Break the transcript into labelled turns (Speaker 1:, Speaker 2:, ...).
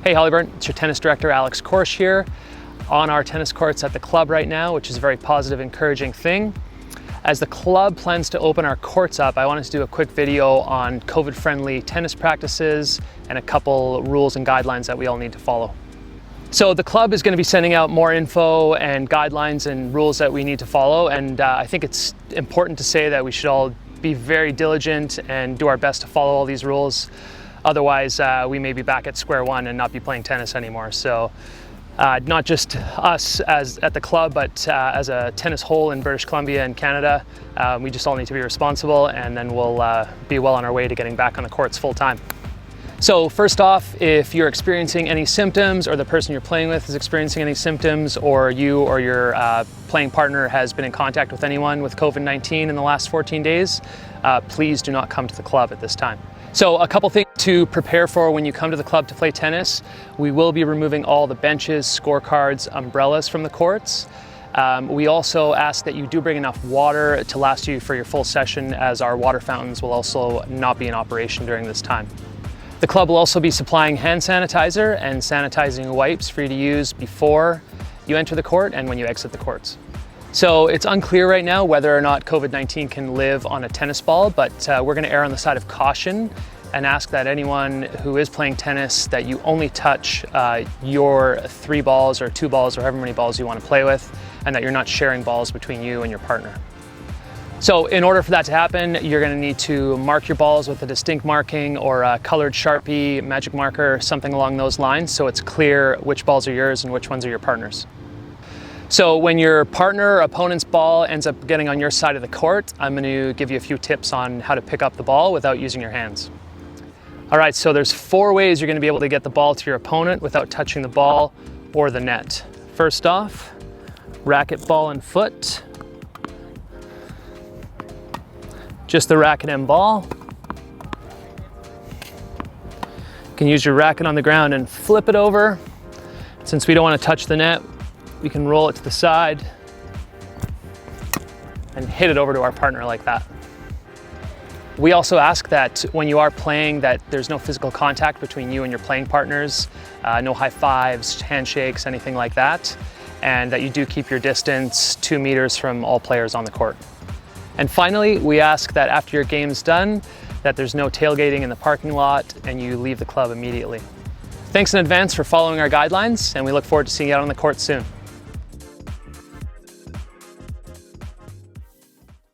Speaker 1: Hey Hollyburn, it's your tennis director Alex Korsch here on our tennis courts at the club right now, which is a very positive, encouraging thing. As the club plans to open our courts up, I wanted to do a quick video on COVID-friendly tennis practices and a couple rules and guidelines that we all need to follow. So the club is going to be sending out more info and guidelines and rules that we need to follow, and I think it's important to say that we should all be very diligent and do our best to follow all these rules. Otherwise, we may be back at square one and not be playing tennis anymore. So not just us at the club, but as a tennis whole in British Columbia and Canada, we just all need to be responsible, and then we'll be well on our way to getting back on the courts full time. So first off, if you're experiencing any symptoms, or the person you're playing with is experiencing any symptoms, or you or your playing partner has been in contact with anyone with COVID-19 in the last 14 days, please do not come to the club at this time. So a couple things to prepare for when you come to the club to play tennis. We will be removing all the benches, scorecards, umbrellas from the courts. We also ask that you do bring enough water to last you for your full session, as our water fountains will also not be in operation during this time. The club will also be supplying hand sanitizer and sanitizing wipes for you to use before you enter the court and when you exit the courts. So it's unclear right now whether or not COVID-19 can live on a tennis ball, but we're going to err on the side of caution and ask that anyone who is playing tennis that you only touch your 3 balls or 2 balls or however many balls you want to play with, and that you're not sharing balls between you and your partner. So in order for that to happen, you're going to need to mark your balls with a distinct marking or a colored Sharpie, magic marker, something along those lines, so it's clear which balls are yours and which ones are your partner's. So when your partner or opponent's ball ends up getting on your side of the court, I'm going to give you a few tips on how to pick up the ball without using your hands. All right, so there's 4 ways you're going to be able to get the ball to your opponent without touching the ball or the net. First off, racket, ball, and foot. Just the racket and ball. You can use your racket on the ground and flip it over. Since we don't want to touch the net, we can roll it to the side and hit it over to our partner like that. We also ask that when you are playing that there's no physical contact between you and your playing partners, no high fives, handshakes, anything like that, and that you do keep your distance 2 meters from all players on the court. And finally, we ask that after your game's done, that there's no tailgating in the parking lot and you leave the club immediately. Thanks in advance for following our guidelines, and we look forward to seeing you out on the court soon.